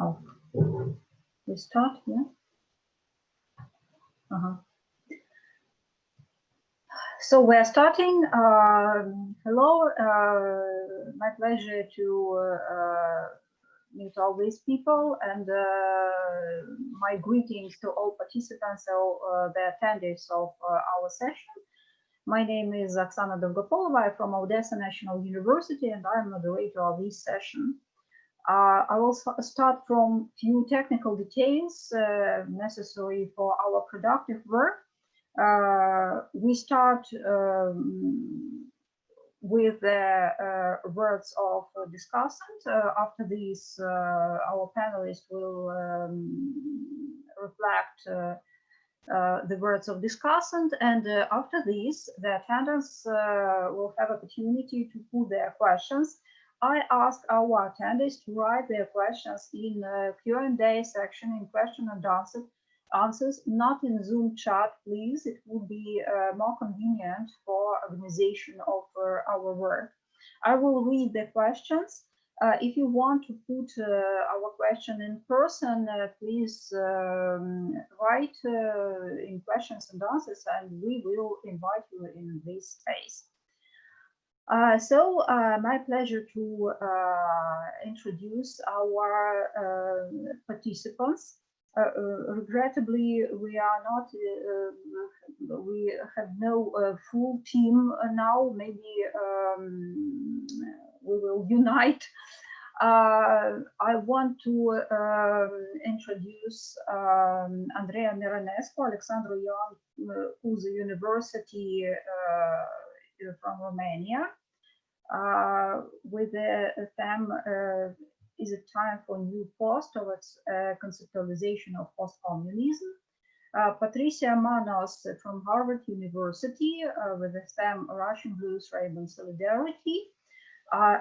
Oh, we start, yeah? So we're starting. Hello, my pleasure to meet all these people, and my greetings to all participants or the attendees of our session. My name is Oksana Dolgopolova. I'm from Odessa National University, and I'm moderator of this session. I will start from few technical details necessary for our productive work. We start with the words of discussant. After this, our panelists will reflect the words of discussant, and after this, the attendees will have opportunity to put their questions. I ask our attendees to write their questions in Q&A section in question and answers, not in Zoom chat, please. It would be more convenient for organization of our work. I will read the questions. If you want to put our question in person, please write in questions and answers, and we will invite you in this space. So my pleasure to introduce our participants. Regrettably, we are not, we have no full team now. Maybe we will unite. I want to introduce Andreea Mironescu, Alexandru Ioan, who's a university from Romania, with a theme, is it time for new post towards conceptualization of post-communism? Patricia Manos from Harvard University with the theme Russian Blues, Rape and Solidarity. Oh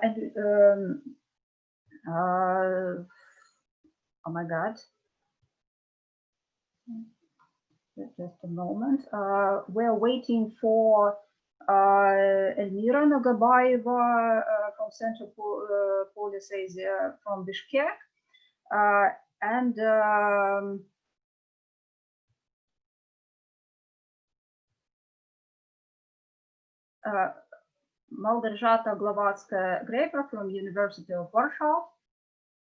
my God. Just a moment. We're waiting for Elmira Nogabayeva from Central Police Asia from Bishkek, and Małgorzata Glowacka-Grepa from University of Warsaw,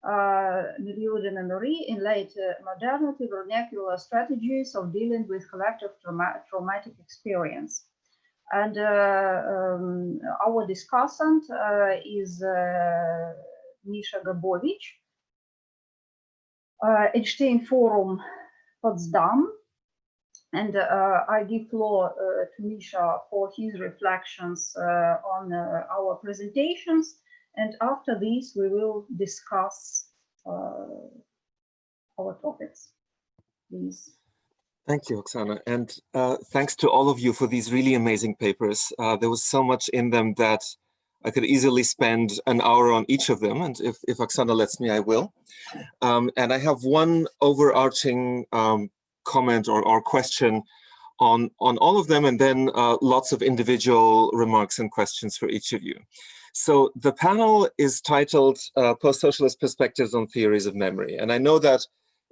Miliudina Marie in late modernity vernacular strategies of dealing with collective traumatic experience. And our discussant is Misha Gabovich, Einstein Forum Potsdam. And I give floor to Misha for his reflections on our presentations. And after this, we will discuss our topics. Please. Thank you, Oksana. And thanks to all of you for these really amazing papers. There was so much in them that I could easily spend an hour on each of them. And if Oksana lets me, I will. And I have one overarching comment or question on all of them, and then lots of individual remarks and questions for each of you. So the panel is titled Post-Socialist Perspectives on Theories of Memory. And I know that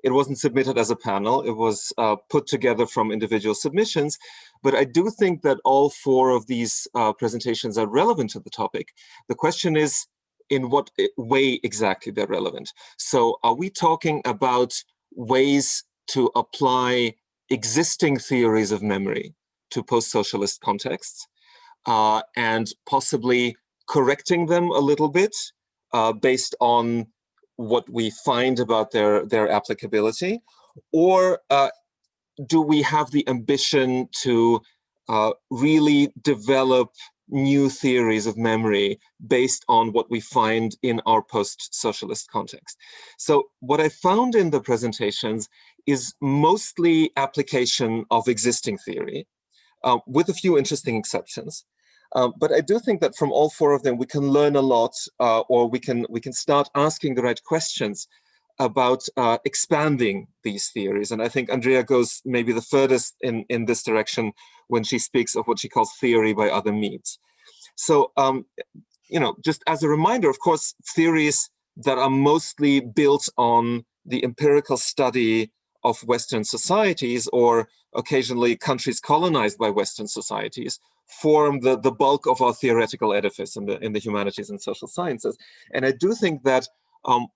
it wasn't submitted as a panel. It was put together from individual submissions. But I do think that all four of these presentations are relevant to the topic. The question is, in what way exactly they're relevant? So are we talking about ways to apply existing theories of memory to post-socialist contexts and possibly correcting them a little bit based on what we find about their applicability? Or do we have the ambition to really develop new theories of memory based on what we find in our post-socialist context? So what I found in the presentations is mostly application of existing theory, with a few interesting exceptions. But I do think that from all four of them, we can learn a lot, or we can start asking the right questions about expanding these theories. And I think Andreea goes maybe the furthest in this direction when she speaks of what she calls theory by other means. So, you know, just as a reminder, of course, theories that are mostly built on the empirical study of Western societies, or occasionally countries colonized by Western societies, form the bulk of our theoretical edifice in the humanities and social sciences. And I do think that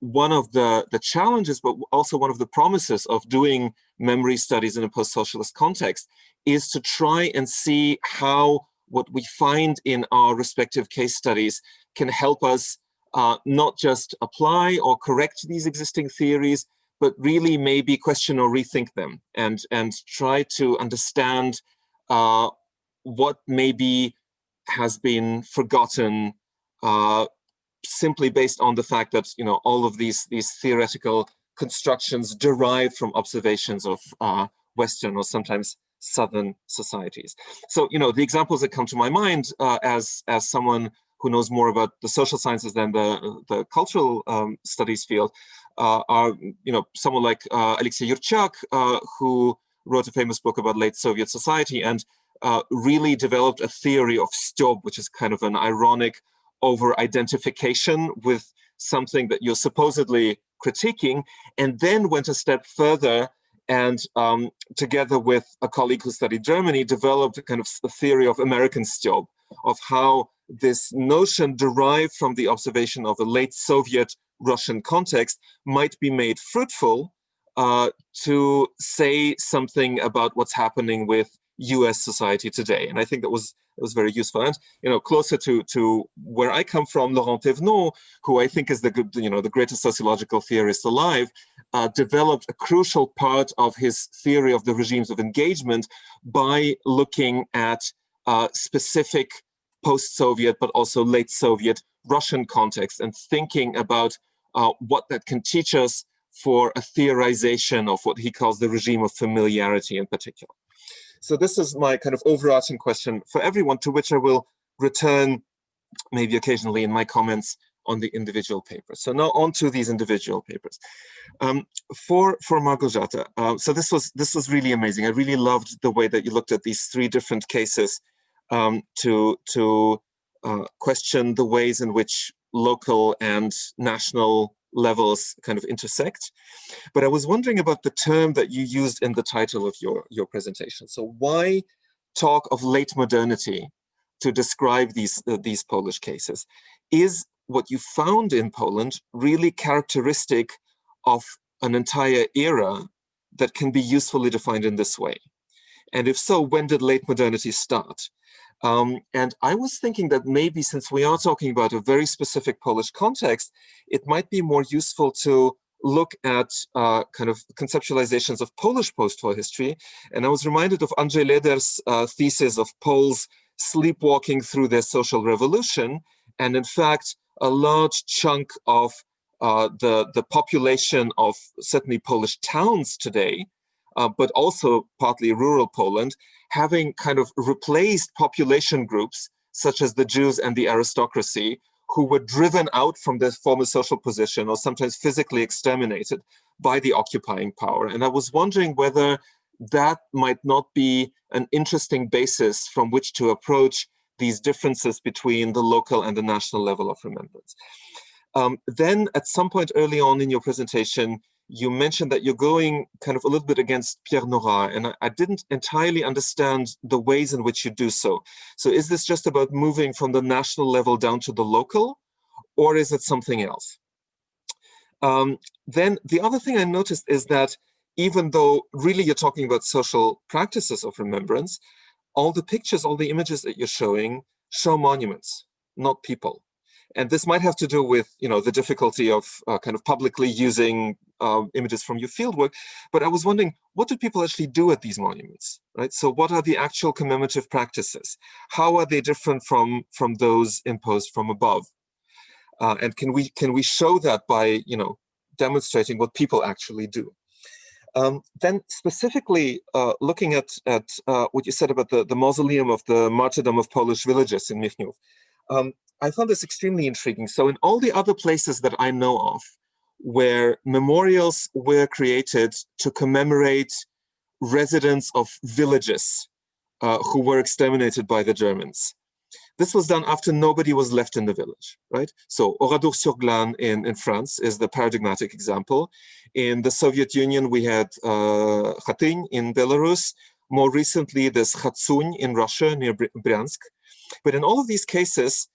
one of the challenges, but also one of the promises of doing memory studies in a post-socialist context, is to try and see how what we find in our respective case studies can help us not just apply or correct these existing theories, but really maybe question or rethink them, and try to understand what maybe has been forgotten simply based on the fact that, you know, all of these theoretical constructions derive from observations of Western or sometimes Southern societies. So, you know, the examples that come to my mind as someone who knows more about the social sciences than the cultural studies field are, you know, someone like Alexei Yurchak, who wrote a famous book about late Soviet society and really developed a theory of styob, which is kind of an ironic over-identification with something that you're supposedly critiquing, and then went a step further and together with a colleague who studied Germany, developed a kind of a theory of American styob, of how this notion derived from the observation of a late Soviet Russian context might be made fruitful to say something about what's happening with US society today. And I think that was very useful. And, you know, closer to where I come from, Laurent Thévenot, who I think is the greatest sociological theorist alive, developed a crucial part of his theory of the regimes of engagement by looking at specific post-Soviet, but also late Soviet Russian context, and thinking about what that can teach us for a theorization of what he calls the regime of familiarity in particular. So this is my kind of overarching question for everyone, to which I will return maybe occasionally in my comments on the individual papers. So now on to these individual papers. For Małgorzata, so this was really amazing. I really loved the way that you looked at these three different cases to question the ways in which local and national levels kind of intersect. But I was wondering about the term that you used in the title of your presentation. So why talk of late modernity to describe these Polish cases? Is what you found in Poland really characteristic of an entire era that can be usefully defined in this way? And if so, when did late modernity start? And I was thinking that maybe, since we are talking about a very specific Polish context, it might be more useful to look at kind of conceptualizations of Polish post-war history. And I was reminded of Andrzej Leder's thesis of Poles sleepwalking through their social revolution. And in fact, a large chunk of the population of certainly Polish towns today, but also partly rural Poland, having kind of replaced population groups such as the Jews and the aristocracy, who were driven out from their former social position or sometimes physically exterminated by the occupying power. And I was wondering whether that might not be an interesting basis from which to approach these differences between the local and the national level of remembrance. Then at some point early on in your presentation, you mentioned that you're going kind of a little bit against Pierre Nora, and I didn't entirely understand the ways in which you do so. So is this just about moving from the national level down to the local, or is it something else? Then the other thing I noticed is that even though really you're talking about social practices of remembrance, all the pictures, all the images that you're showing show monuments, not people. And this might have to do with, you know, the difficulty of kind of publicly using images from your fieldwork. But I was wondering, what do people actually do at these monuments, right? So what are the actual commemorative practices? How are they different from those imposed from above? And can we show that by, you know, demonstrating what people actually do? Then specifically looking at what you said about the mausoleum of the martyrdom of Polish villages in Michniów, I found this extremely intriguing. So in all the other places that I know of where memorials were created to commemorate residents of villages who were exterminated by the Germans, this was done after nobody was left in the village, right? So Oradour-sur-Glane in France is the paradigmatic example. In the Soviet Union, we had Khatyn in Belarus. More recently, there's Khatsuny in Russia, near Bryansk. But in all of these cases,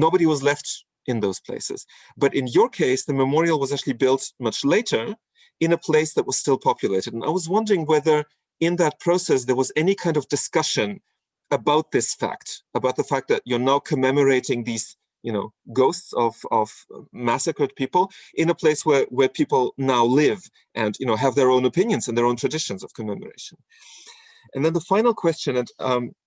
nobody was left in those places. But in your case, the memorial was actually built much later in a place that was still populated. And I was wondering whether in that process there was any kind of discussion about this fact, about the fact that you're now commemorating these, ghosts of massacred people in a place where people now live and, have their own opinions and their own traditions of commemoration. And then the final question, and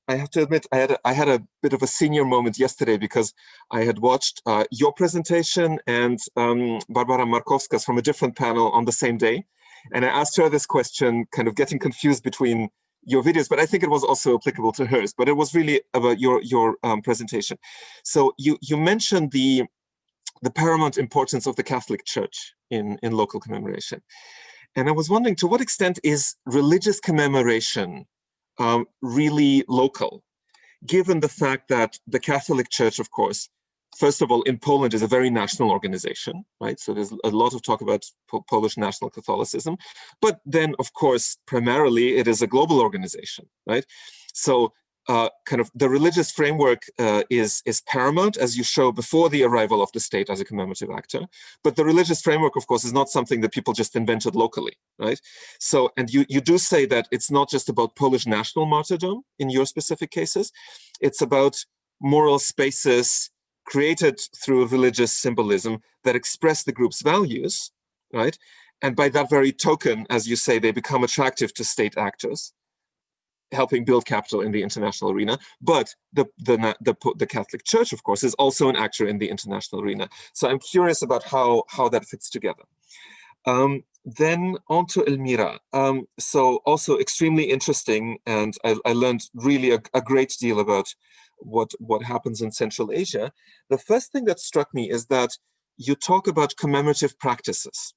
I have to admit, I had a bit of a senior moment yesterday because I had watched your presentation and Barbara Markowska's from a different panel on the same day. And I asked her this question, kind of getting confused between your videos, but I think it was also applicable to hers, but it was really about your presentation. So you mentioned the paramount importance of the Catholic Church in local commemoration. And I was wondering, to what extent is religious commemoration really local, given the fact that the Catholic Church, of course, first of all, in Poland is a very national organization, right? So there's a lot of talk about Polish national Catholicism. But then, of course, primarily it is a global organization, right? So kind of the religious framework is paramount, as you show before the arrival of the state as a commemorative actor. But the religious framework, of course, is not something that people just invented locally, right? So, and you do say that it's not just about Polish national martyrdom in your specific cases. It's about moral spaces created through religious symbolism that express the group's values, right? And by that very token, as you say, they become attractive to state actors, helping build capital in the international arena. But the Catholic Church, of course, is also an actor in the international arena. So I'm curious about how that fits together. Then on to Elmira. So also extremely interesting, and I learned really a great deal about what happens in Central Asia. The first thing that struck me is that you talk about commemorative practices.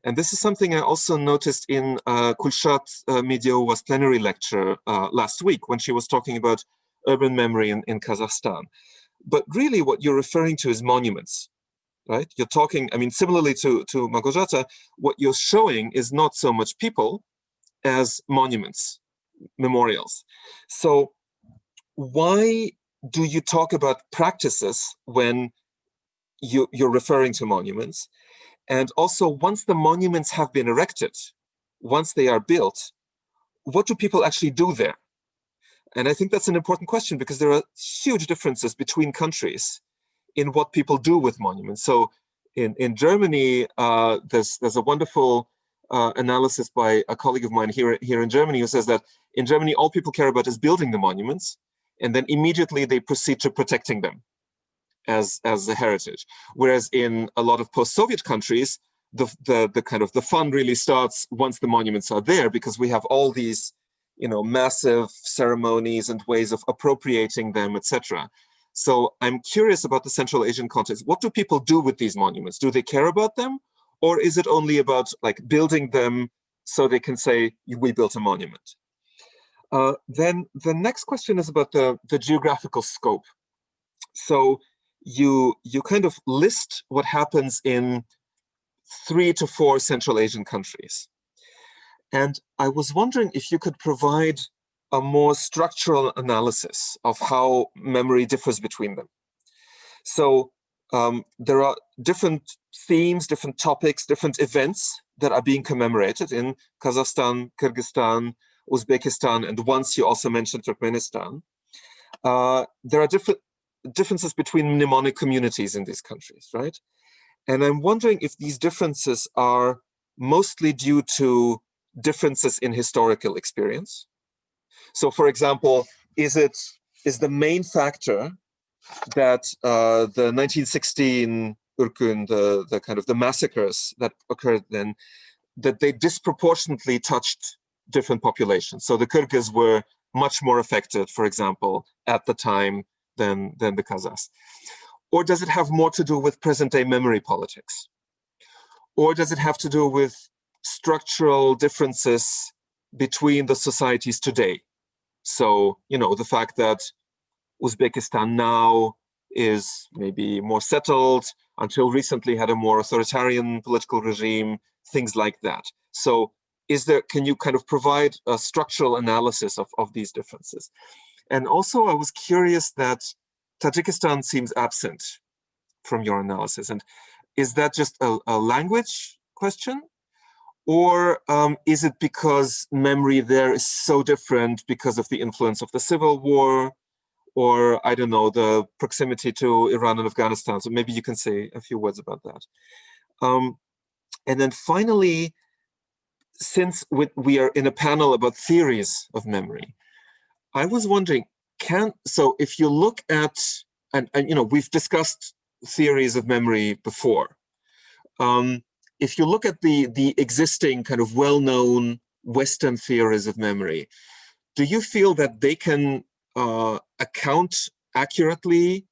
And this is something I also noticed in Kulshat Mediova's plenary lecture last week when she was talking about urban memory in Kazakhstan. But really what you're referring to is monuments, right? You're talking, I mean, similarly to Małgorzata, what you're showing is not so much people as monuments, memorials. So why do you talk about practices when you're referring to monuments? And also, once the monuments have been erected, once they are built, what do people actually do there? And I think that's an important question because there are huge differences between countries in what people do with monuments. So in Germany, there's a wonderful analysis by a colleague of mine here in Germany who says that in Germany, all people care about is building the monuments, and then immediately they proceed to protecting them as a heritage. Whereas in a lot of post-Soviet countries, the kind of the fun really starts once the monuments are there, because we have all these, massive ceremonies and ways of appropriating them, etc. So I'm curious about the Central Asian context. What do people do with these monuments? Do they care about them? Or is it only about like building them so they can say, we built a monument? Then the next question is about the geographical scope. So you kind of list what happens in 3 to 4 Central Asian countries. And I was wondering if you could provide a more structural analysis of how memory differs between them. So there are different themes, different topics, different events that are being commemorated in Kazakhstan, Kyrgyzstan, Uzbekistan, and once you also mentioned Turkmenistan. There are differences between mnemonic communities in these countries, right? And I'm wondering if these differences are mostly due to differences in historical experience. So, for example, is the main factor that the 1916 Urkun, the kind of the massacres that occurred then, that they disproportionately touched different populations? So the Kyrgyz were much more affected, for example, at the time than the Kazakhs. Or does it have more to do with present-day memory politics? Or does it have to do with structural differences between the societies today? So, the fact that Uzbekistan now is maybe more settled, until recently had a more authoritarian political regime, things like that. So can you kind of provide a structural analysis of these differences? And also I was curious that Tajikistan seems absent from your analysis. And is that just a language question? Or is it because memory there is so different because of the influence of the civil war? Or, I don't know, the proximity to Iran and Afghanistan. So maybe you can say a few words about that. And then finally, since we are in a panel about theories of memory, I was wondering, so if you look at, and we've discussed theories of memory before. If you look at the existing kind of well-known Western theories of memory, do you feel that they can account accurately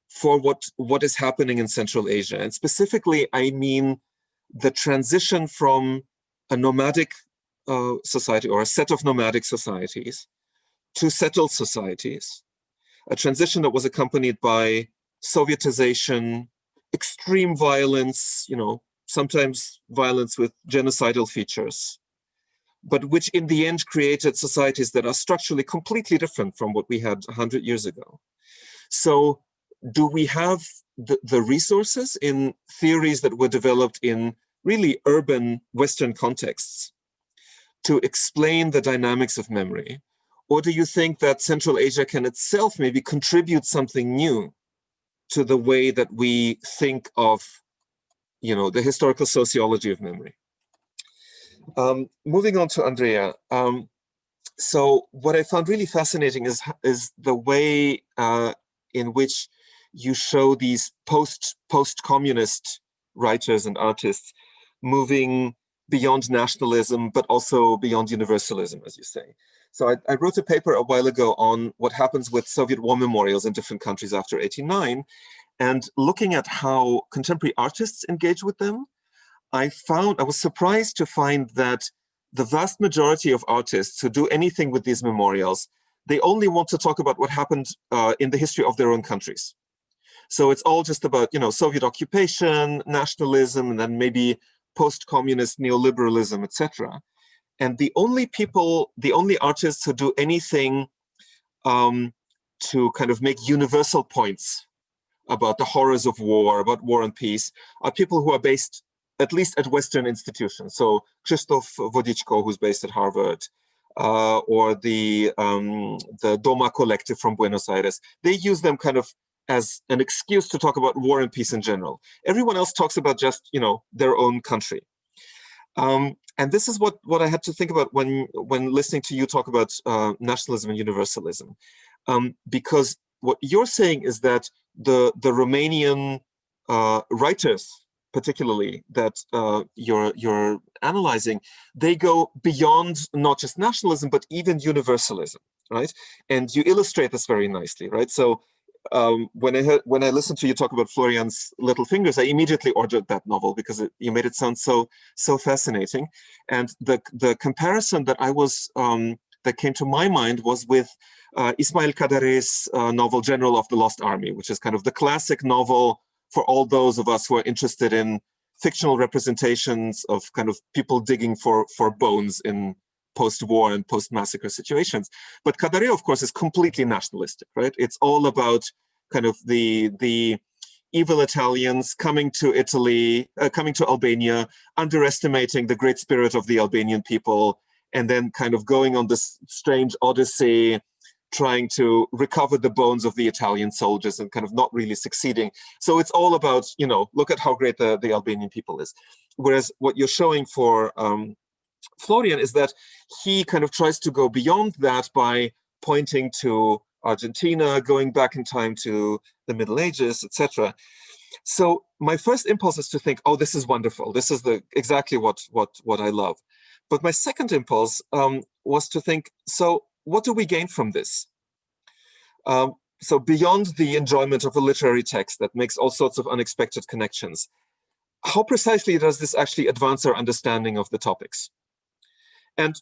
for what is happening in Central Asia? And specifically, I mean the transition from a nomadic society or a set of nomadic societies to settled societies, a transition that was accompanied by Sovietization, extreme violence, sometimes violence with genocidal features, but which in the end created societies that are structurally completely different from what we had 100 years ago. So do we have the resources in theories that were developed in really urban Western contexts to explain the dynamics of memory? Or do you think that Central Asia can itself maybe contribute something new to the way that we think of, the historical sociology of memory? Moving on to Andrea. So what I found really fascinating is the way in which you show these post-communist writers and artists moving beyond nationalism, but also beyond universalism, as you say. So I wrote a paper a while ago on what happens with Soviet war memorials in different countries after '89, and looking at how contemporary artists engage with them, I was surprised to find that the vast majority of artists who do anything with these memorials, they only want to talk about what happened in the history of their own countries. So it's all just about, Soviet occupation, nationalism, and then maybe post-communist neoliberalism, etc. And the only artists who do anything to kind of make universal points about the horrors of war, about war and peace, are people who are based at least at Western institutions. So Krzysztof Wodiczko, who's based at Harvard, or the Doma Collective from Buenos Aires. They use them kind of as an excuse to talk about war and peace in general. Everyone else talks about just, their own country. And this is what I had to think about when listening to you talk about nationalism and universalism. Because what you're saying is that the Romanian writers, particularly, that you're analyzing, they go beyond not just nationalism, but even universalism, right? And you illustrate this very nicely, right? So when I listened to you talk about Florian's Little Fingers, I immediately ordered that novel because you made it sound so fascinating. And the comparison that that came to my mind was with Ismail Kadareh's novel General of the Lost Army, which is kind of the classic novel for all those of us who are interested in fictional representations of kind of people digging for bones in post-war and post-massacre situations. But Kadareh, of course, is completely nationalistic, right? It's all about kind of the evil Italians coming to Italy, coming to Albania, underestimating the great spirit of the Albanian people, and then kind of going on this strange odyssey, trying to recover the bones of the Italian soldiers and kind of not really succeeding. So it's all about, look at how great the Albanian people is. Whereas what you're showing for Florian is that he kind of tries to go beyond that by pointing to Argentina, going back in time to the Middle Ages, etc. So my first impulse is to think, oh, this is wonderful. This is exactly what I love. But my second impulse was to think, so what do we gain from this? So beyond the enjoyment of a literary text that makes all sorts of unexpected connections, how precisely does this actually advance our understanding of the topics? And,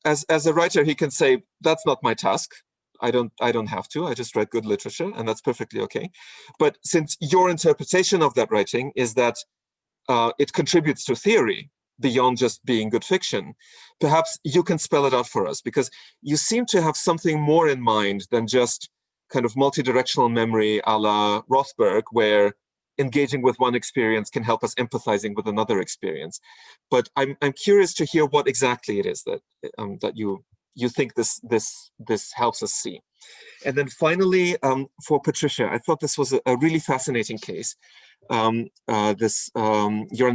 as a writer, he can say, that's not my task. I don't have to. I just write good literature, and that's perfectly okay. But since your interpretation of that writing is that it contributes to theory beyond just being good fiction, perhaps you can spell it out for us, because you seem to have something more in mind than just kind of multi-directional memory a la Rothberg, where engaging with one experience can help us empathizing with another experience. But I'm curious to hear what exactly it is that that you think this helps us see. And then finally, for Patricia, I thought this was a really fascinating case. Your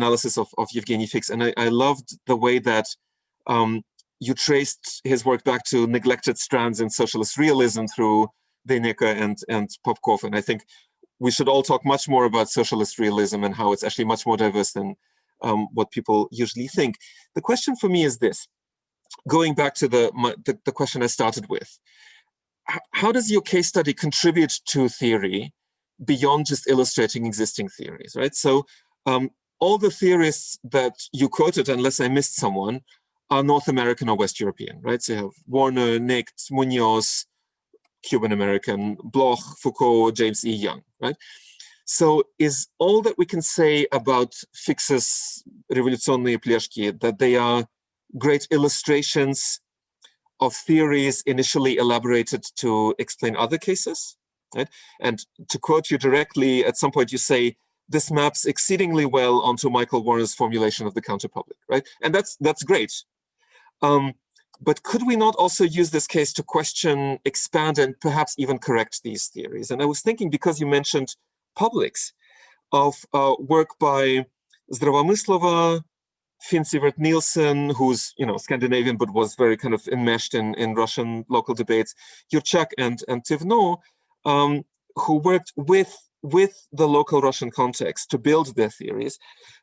analysis of Yevgeny Fix, and I loved the way that you traced his work back to neglected strands in socialist realism through Deineka and Popkov. And I think we should all talk much more about socialist realism and how it's actually much more diverse than what people usually think. The question for me is this, going back to the question I started with. How does your case study contribute to theory beyond just illustrating existing theories, right? So all the theorists that you quoted, unless I missed someone, are North American or West European, right? So you have Warner, Knecht, Munoz, Cuban-American, Bloch, Foucault, James E. Young, right? So is all that we can say about Fix's Революционные пляшки that they are great illustrations of theories initially elaborated to explain other cases, right? And to quote you directly, at some point you say, this maps exceedingly well onto Michael Warner's formulation of the counterpublic, right? And that's great. But could we not also use this case to question, expand, and perhaps even correct these theories? And I was thinking, because you mentioned publics, of work by Zdravomyslova, Finn Sivert Nielsen, who's Scandinavian but was very kind of enmeshed in Russian local debates, Yurchak and Tivno, who worked with the local Russian context to build their theories,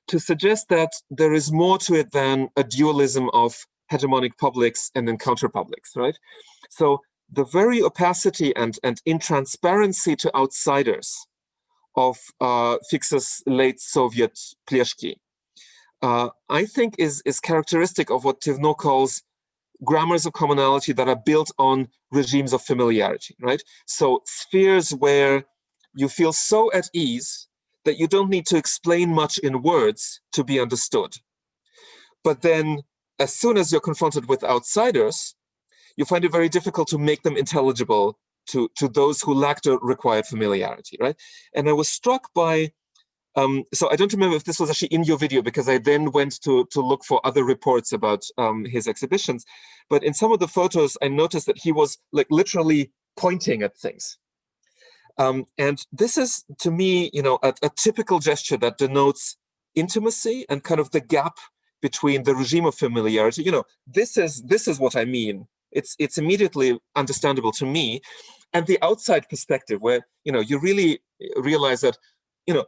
to suggest that there is more to it than a dualism of hegemonic publics and then counterpublics, right? So the very opacity and intransparency to outsiders of Fix's late Soviet pляшки, I think is characteristic of what Tivno calls grammars of commonality that are built on regimes of familiarity, right? So spheres where you feel so at ease that you don't need to explain much in words to be understood. But then as soon as you're confronted with outsiders, you find it very difficult to make them intelligible to those who lack the required familiarity, right? And I was struck by, so I don't remember if this was actually in your video, because I then went to look for other reports about his exhibitions. But in some of the photos, I noticed that he was like literally pointing at things. And this is, to me, a typical gesture that denotes intimacy and kind of the gap between the regime of familiarity. This is what I mean. It's immediately understandable to me, and the outside perspective, where you really realize that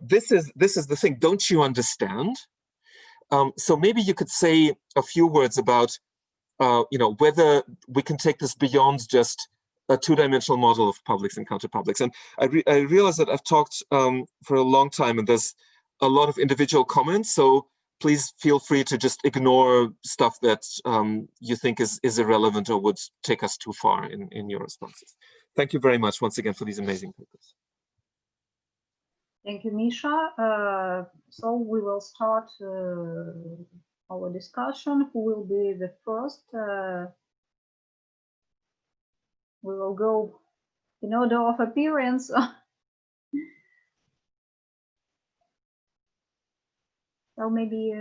this is the thing. Don't you understand? So maybe you could say a few words about whether we can take this beyond just a two-dimensional model of publics and counterpublics. And I realize that I've talked for a long time, and there's a lot of individual comments. So please feel free to just ignore stuff that you think is irrelevant or would take us too far in your responses. Thank you very much once again for these amazing papers. Thank you, Misha. So we will start our discussion. Who will be the first? We will go in order of appearance. So maybe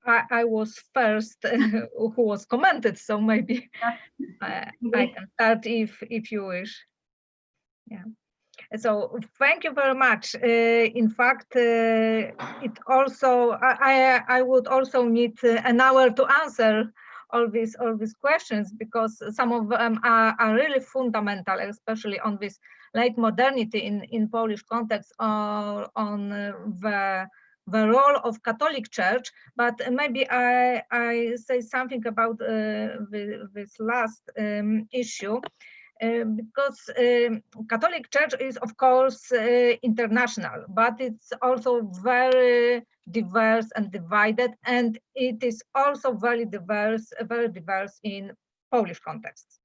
I was first who was commented, so maybe I can start if you wish. Yeah. So thank you very much. In fact, it also I would also need an hour to answer all these questions, because some of them are really fundamental, especially on this late modernity in Polish context, or on the role of Catholic Church. But maybe I say something about this last issue. Because Catholic Church is, of course, international, but it's also very diverse and divided, and it is also very diverse in Polish context.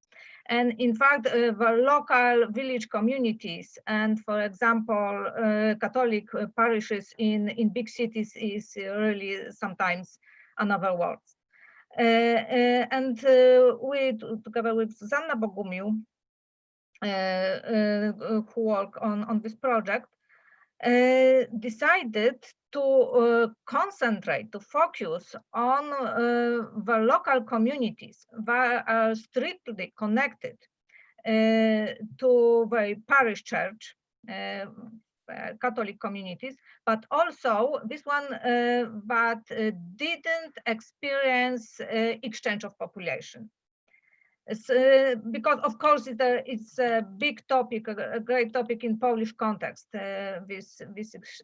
And in fact, the local village communities and, for example, Catholic parishes in big cities is really sometimes another world. And we, together with Zuzanna Bogumił, who work on this project, decided to concentrate, to focus on the local communities that are strictly connected to the parish church, Catholic communities, but also this one that didn't experience exchange of population. Because of course it's a big topic, a great topic in Polish context, this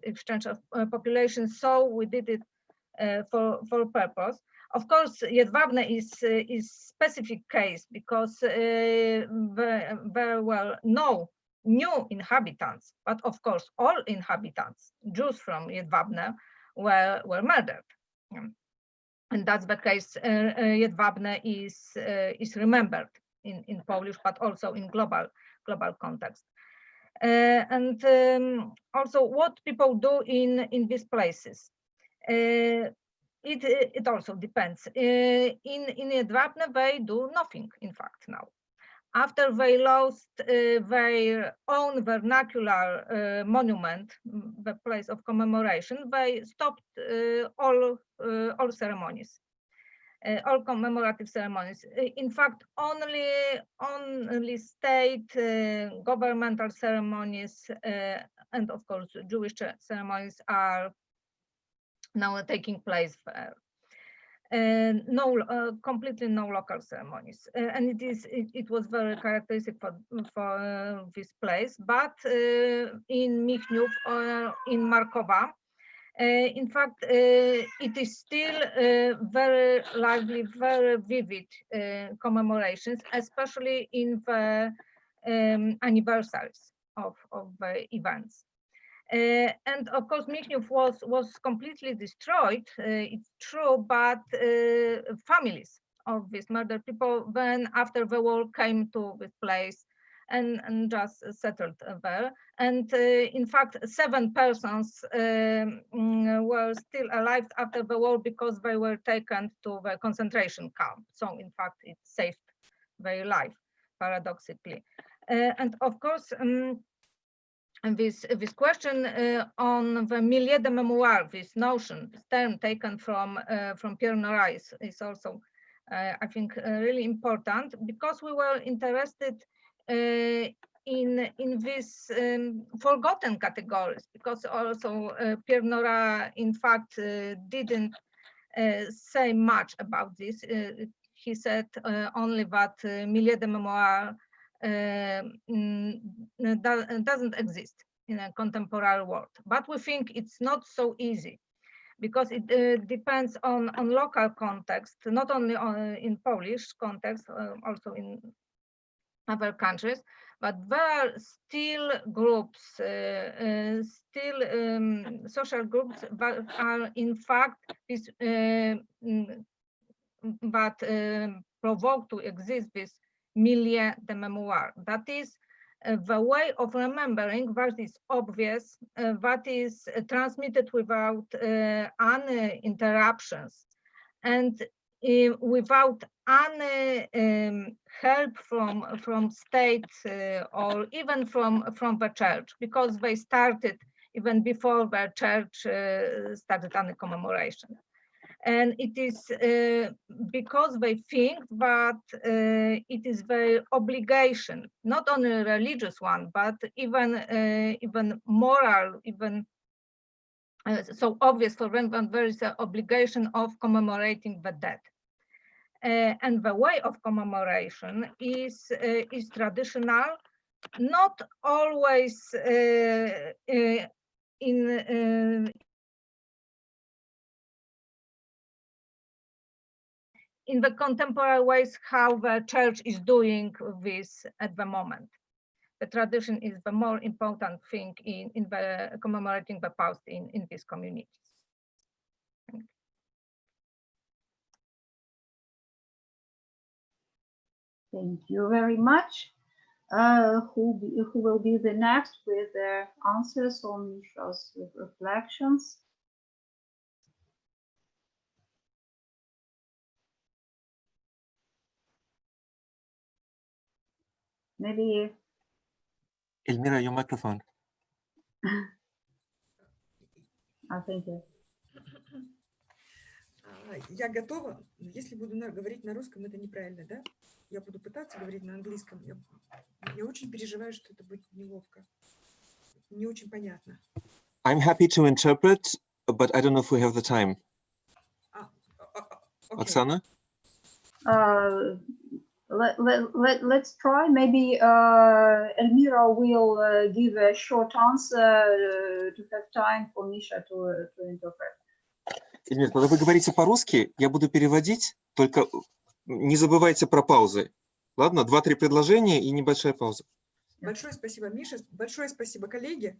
exchange of population. So we did it for purpose. Of course, Jedwabne is specific case because there were no new inhabitants, but of course all inhabitants, Jews from Jedwabne, were murdered. And that's the case. Jedwabne is remembered in Polish, but also in global context. And also, what people do in these places, it also depends. In Jedwabne, they do nothing. In fact, now, after they lost their own vernacular monument, the place of commemoration, they stopped all ceremonies, all commemorative ceremonies. In fact, only state governmental ceremonies and of course Jewish ceremonies are now taking place there. Completely no local ceremonies, and it was very characteristic for this place. But in Michniów or in Markowa, in fact, it is still very lively, very vivid commemorations, especially in the anniversaries of the events. And of course, Michniów was completely destroyed. It's true, but families of these murdered people then, after the war, came to this place and just settled there. And in fact, 7 persons were still alive after the war because they were taken to the concentration camp. So in fact, it saved their life, paradoxically. And of course, and this question on the milieu de mémoire, this notion, this term taken from Pierre Nora is also, I think, really important, because we were interested in these forgotten categories, because also Pierre Nora, in fact, didn't say much about this. He said only that milieu de mémoire doesn't exist in a contemporary world. But we think it's not so easy, because it depends on local context, not only in Polish context, also in other countries. But there are still groups, social groups that are in fact that provoke to exist this milieu de mémoire. That is the way of remembering that is obvious, that is transmitted without any interruptions and without any help from state or even from the church, because they started even before the church started any commemoration. And it is because they think that it is their obligation, not only a religious one, but even moral, even so obvious for them that there is an obligation of commemorating the dead. And the way of commemoration is traditional, not always in the contemporary ways how the church is doing this at the moment. The tradition is the more important thing in the commemorating the past in these communities. Thank you very much. Who will be the next with their answers on Misha's reflections? Maybe Elmira, your microphone. Thank you. Я готова. Если буду говорить на русском, это неправильно, да? Я буду пытаться говорить на английском. Я очень переживаю, что это будет неловко. Не очень понятно. I'm happy to interpret, but I don't know if we have the time. Okay. Oksana? Let's try. Maybe Elmira will give a short answer to have time for Misha to interpret. Эльмир, когда вы говорите по-русски, я буду переводить, только не забывайте про паузы. Ладно, 2-3 предложения и небольшая пауза. Большое спасибо, Миша. Большое спасибо, коллеги.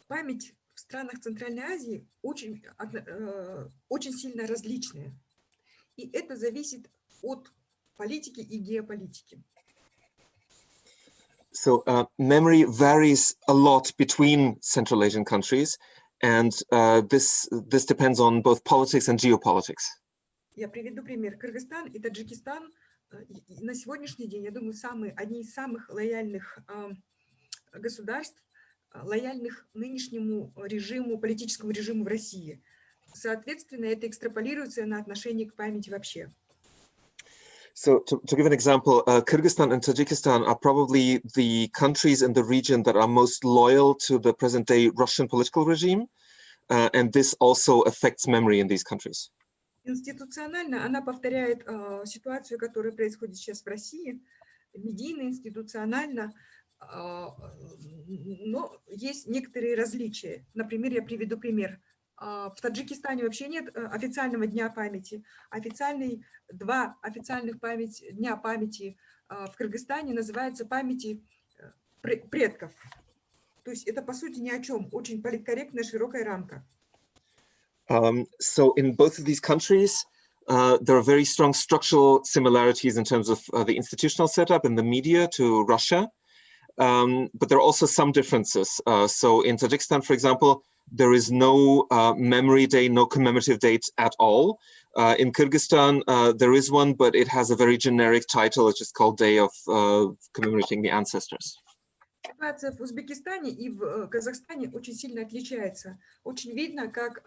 Память в странах Центральной Азии очень сильно различная. И это зависит от политики и геополитики. So memory varies a lot between Central Asian countries, and this depends on both politics and geopolitics. Я приведу пример. Кыргызстан и Таджикистан на сегодняшний день, я думаю, одни из самых лояльных государств, лояльных нынешнему режиму, политическому режиму в России. Соответственно, это экстраполируется на отношение к памяти вообще. So to give an example, Kyrgyzstan and Tajikistan are probably the countries in the region that are most loyal to the present-day Russian political regime, and this also affects memory in these countries. Институционально она повторяет ситуацию, которая происходит сейчас в России, медийно, институционально, но есть некоторые различия. Например, я приведу пример. В Таджикистане вообще нет официального дня памяти. Два официальных дня памяти в Кыргызстане называются памяти предков. То есть это, по сути, ни о чем. Очень политкорректная, широкая рамка. So in both of these countries, there are very strong structural similarities in terms of the institutional setup and the media to Russia. But there are also some differences. So in Tajikistan, for example, there is no memory day, no commemorative date at all. In Kyrgyzstan, there is one, but it has a very generic title. It's just called Day of Commemorating the Ancestors. Ситуация в Узбекистане и в Казахстане очень сильно отличается. Очень видно, как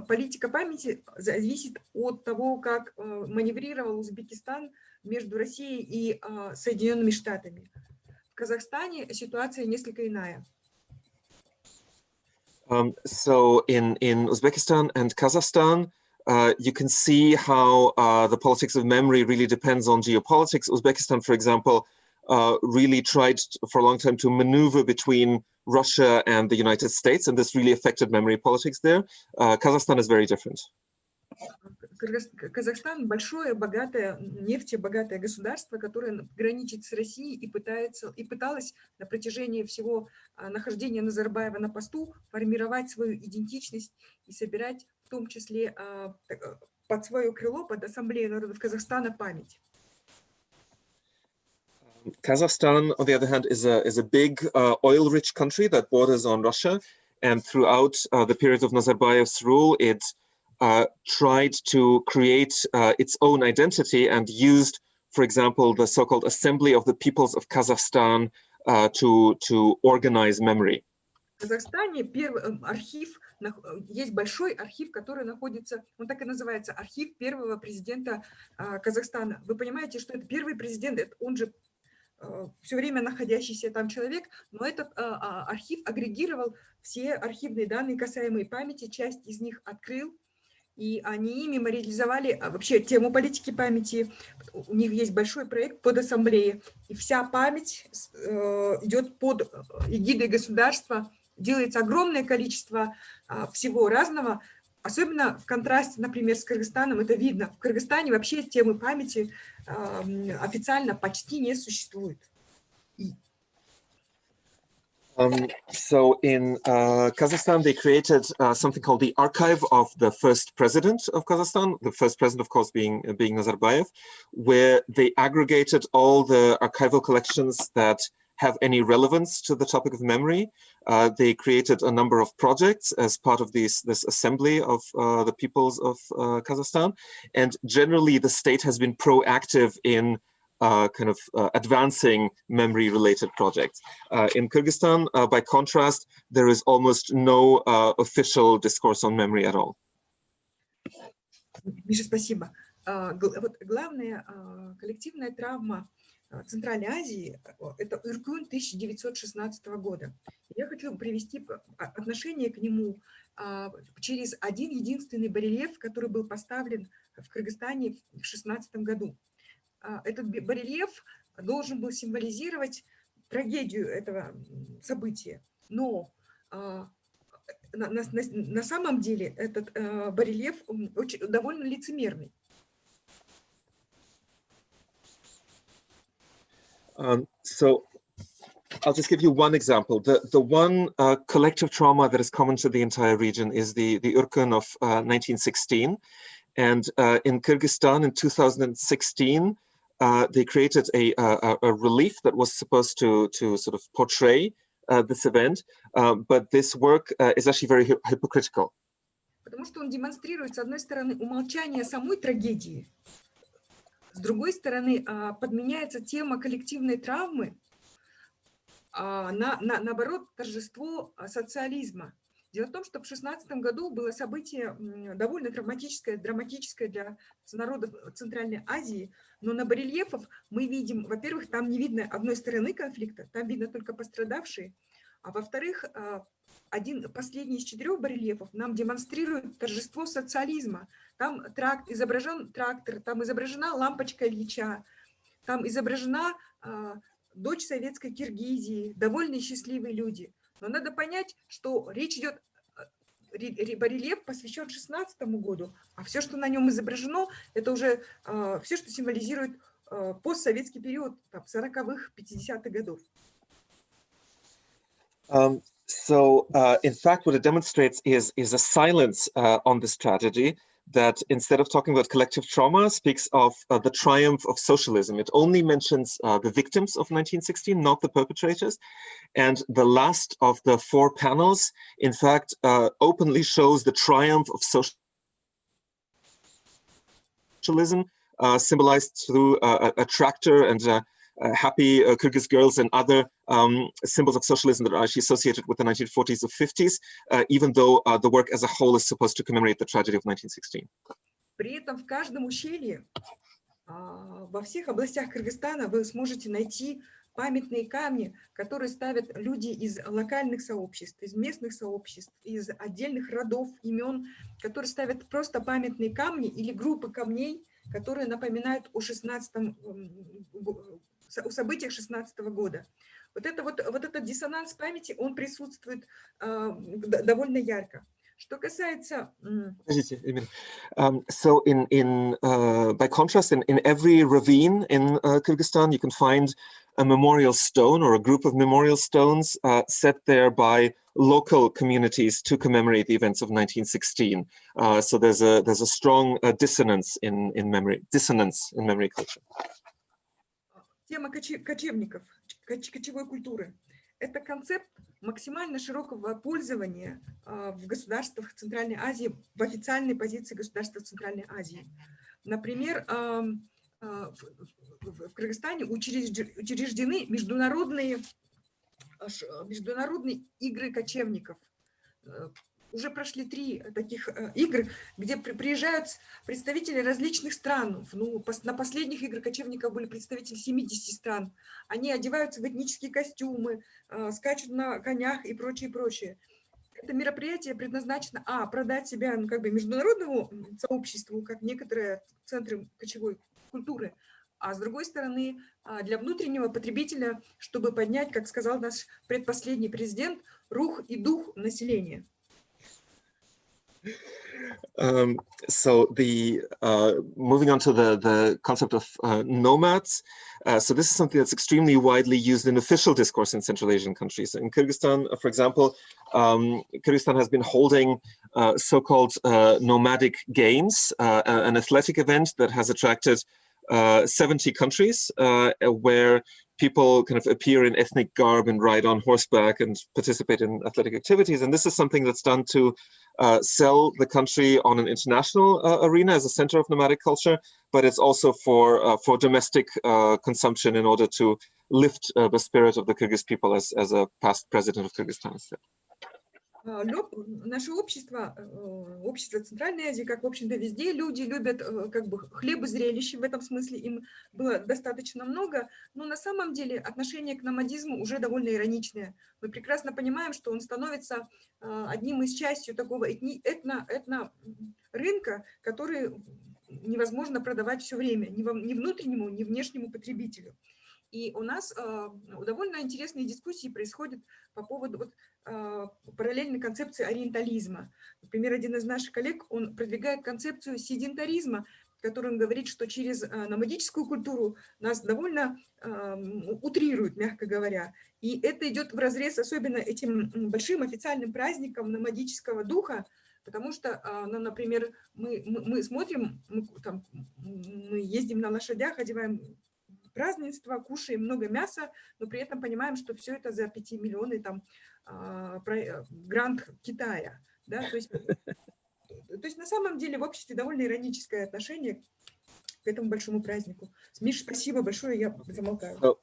политика памяти зависит от того, как маневрировал Узбекистан между Россией и Соединенными Штатами. В Казахстане ситуация несколько иная. So in Uzbekistan and Kazakhstan, you can see how the politics of memory really depends on geopolitics. Uzbekistan, for example, really tried for a long time to maneuver between Russia and the United States, and this really affected memory politics there. Kazakhstan is very different. Казахстан большое, богатое, нефтебогатое государство, которое граничит с Россией и пыталось на протяжении всего нахождения Назарбаева на посту формировать свою идентичность и собирать в том числе под свое крыло, под Ассамблею народов Казахстана память. Kazakhstan, on the other hand, is a big oil-rich country that borders on Russia, and throughout the period of Nazarbayev's rule, it tried to create its own identity and used, for example, the so-called Assembly of the Peoples of Kazakhstan to organize memory. В Казахстане есть большой архив, который находится, он так и называется, архив первого президента Казахстана. Вы понимаете, что это первый президент, он же все время находящийся там человек, но этот архив агрегировал все архивные данные, касаемые памяти, часть из них открыл, и они мемориализовали вообще тему политики памяти. У них есть большой проект под ассамблеей, и вся память идет под эгидой государства, делается огромное количество всего разного, особенно в контрасте, например, с Кыргызстаном, это видно. В Кыргызстане вообще темы памяти официально почти не существует. So in Kazakhstan, they created something called the Archive of the First President of Kazakhstan, the first president, of course, being Nazarbayev, where they aggregated all the archival collections that have any relevance to the topic of memory. They created a number of projects as part of this assembly of the peoples of Kazakhstan. And generally, the state has been proactive in advancing memory-related projects. In Kyrgyzstan, by contrast, there is almost no official discourse on memory at all. Миша, спасибо. Вот главная коллективная травма Центральной Азии – это Иркун 1916 года. Я хочу привести отношение к нему через один единственный барельеф, который был поставлен в Кыргызстане в 2016 году. Этот барельеф должен был символизировать трагедию этого события, но на самом деле этот барельеф довольно лицемерный. So I'll just give you one example. The one collective trauma that is common to the entire region is the Irkun of 1916. And in Kyrgyzstan in 2016, they created a relief that was supposed to sort of portray this event, but this work is actually very hypocritical. Потому что он демонстрирует, с одной стороны, умолчание самой трагедии, с другой стороны, подменяется тема коллективной травмы наоборот, торжество социализма. Дело в том, что в 2016 году было событие довольно драматическое для народов Центральной Азии, но на барельефах мы видим, во-первых, там не видно одной стороны конфликта, там видно только пострадавшие, а во-вторых, один последний из 4 барельефов нам демонстрирует торжество социализма. Там изображен трактор, там изображена лампочка Ильича, там изображена дочь советской Киргизии, довольные счастливые люди. Но надо понять, что речь идет, барельеф посвящен 2016 году, а все, что на нем изображено, это уже все, что символизирует постсоветский период 40-х, 50-х годов. So, in fact, what it demonstrates is a silence on this tragedy that, instead of talking about collective trauma, speaks of the triumph of socialism. It only mentions the victims of 1916, not the perpetrators. And the last of the 4 panels, in fact, openly shows the triumph of socialism, symbolized through a tractor and happy Kyrgyz girls and other symbols of socialism that are actually associated with the 1940s or 50s, even though the work as a whole is supposed to commemorate the tragedy of 1916. При этом в каждом ущелье, во всех областях Кыргызстана вы сможете найти памятные камни, которые ставят люди из локальных сообществ, из местных сообществ, из отдельных родов, имен, которые ставят просто памятные камни или группы камней, которые напоминают о событиях 16 года. Вот этот диссонанс памяти, он присутствует довольно ярко. Что касается... So by contrast, in every ravine in Kyrgyzstan, you can find a memorial stone or a group of memorial stones set there by local communities to commemorate the events of 1916. So there's a strong dissonance in memory culture. Тема кочевников, кочевой культуры. Это концепт максимально широкого пользования в государствах Центральной Азии, в официальной позиции государства Центральной Азии. Например, в Кыргызстане учреждены международные игры кочевников. Уже прошли 3 таких игр, где приезжают представители различных стран. На последних играх кочевников были представители 70 стран. Они одеваются в этнические костюмы, скачут на конях и прочее. Это мероприятие предназначено, продать себя международному сообществу, как некоторые центры кочевой культуры, а с другой стороны, для внутреннего потребителя, чтобы поднять, как сказал наш предпоследний президент, рух и дух населения. So the moving on to the concept of nomads. So this is something that's extremely widely used in official discourse in Central Asian countries. In Kyrgyzstan, for example, Kyrgyzstan has been holding so-called Nomadic Games, an athletic event that has attracted 70 countries where people kind of appear in ethnic garb and ride on horseback and participate in athletic activities. And this is something that's done to sell the country on an international arena as a center of nomadic culture, but it's also for domestic consumption in order to lift the spirit of the Kyrgyz people, as a past president of Kyrgyzstan said. Наше общество, общество Центральной Азии, как, в общем-то, везде, люди любят как бы хлебозрелище, в этом смысле им было достаточно много, но на самом деле отношение к номадизму уже довольно ироничное. Мы прекрасно понимаем, что он становится одним из частью такого этно-рынка, который невозможно продавать все время ни внутреннему, ни внешнему потребителю. И у нас довольно интересные дискуссии происходят по поводу параллельной концепции ориентализма. Например, один из наших коллег, он продвигает концепцию седентаризма, в котором говорит, что через номадическую культуру нас довольно утрируют, мягко говоря. И это идет вразрез особенно этим большим официальным праздником номадического духа, потому что, ну, например, мы смотрим, мы ездим на лошадях, одеваем празднества, кушаем много мяса, но при этом понимаем, что все это за 5 миллионов там грант Китая. Да? То есть на самом деле в обществе довольно ироническое отношение к этому большому празднику. Миш, спасибо большое, я замолкаю.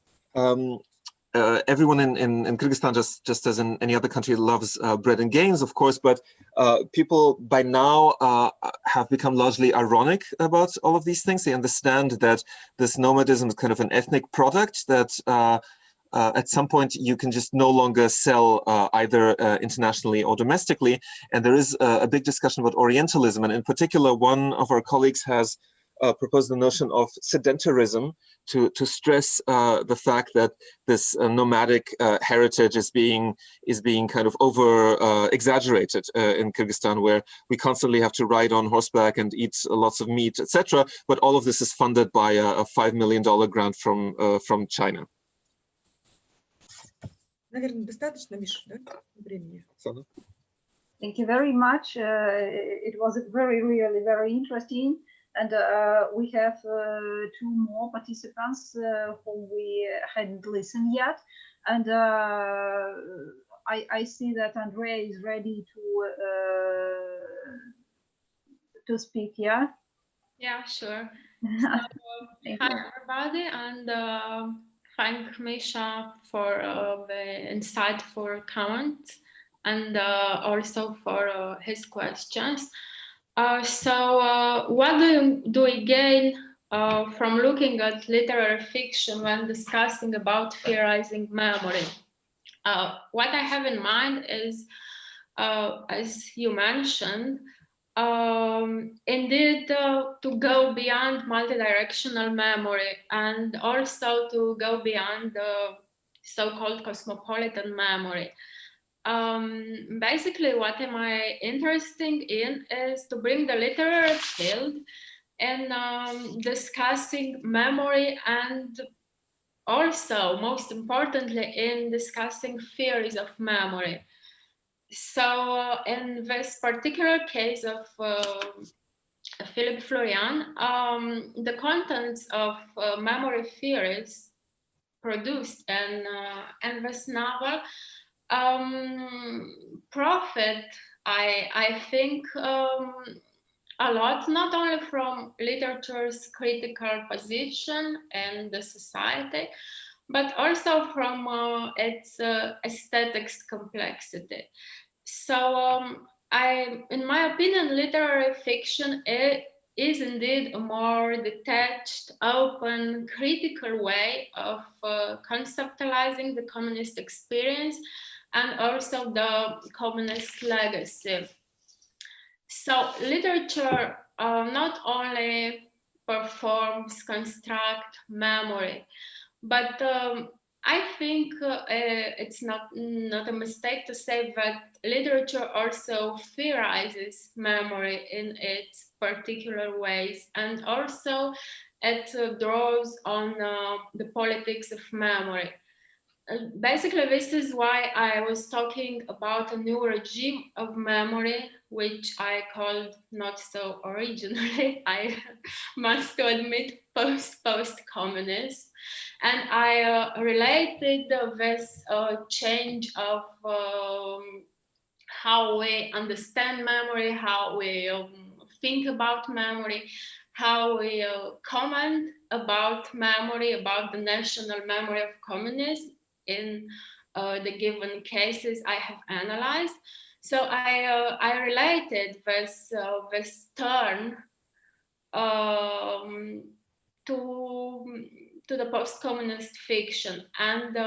Everyone in Kyrgyzstan, just as in any other country, loves bread and games, of course, but people by now have become largely ironic about all of these things. They understand that this nomadism is kind of an ethnic product that at some point you can just no longer sell either internationally or domestically. And there is a big discussion about Orientalism. And in particular, one of our colleagues has proposed the notion of sedentarism to stress the fact that this nomadic heritage is being kind of over exaggerated in Kyrgyzstan, where we constantly have to ride on horseback and eat lots of meat, etc. But all of this is funded by a $5 million grant from China. Наверное, достаточно, Миша, да, времени? Thank you very much. It was really very interesting. And we have 2 more participants whom we hadn't listened yet. And I see that Andrea is ready to speak, yeah? Yeah, sure. So, hi, everybody, and thank Misha for the insightful comments and also for his questions. So what do we gain from looking at literary fiction when discussing about theorizing memory? What I have in mind is, as you mentioned, indeed to go beyond multidirectional memory and also to go beyond the so-called cosmopolitan memory. Basically, what am I interested in is to bring the literary field and discussing memory, and also, most importantly, in discussing theories of memory. So in this particular case of Philippe Florian, the contents of memory theories produced in this novel profit, I think, a lot, not only from literature's critical position in the society, but also from its aesthetics complexity. So in my opinion, literary fiction is indeed a more detached, open, critical way of conceptualizing the communist experience and also the communist legacy. So literature not only performs, construct memory, but I think it's not a mistake to say that literature also theorizes memory in its particular ways, and also it draws on the politics of memory. Basically, this is why I was talking about a new regime of memory, which I called, not so originally, I must admit, post-communist. And I related this change of how we understand memory, how we think about memory, how we comment about memory, about the national memory of communism in the given cases I have analyzed. So I related this turn to the post-communist fiction, and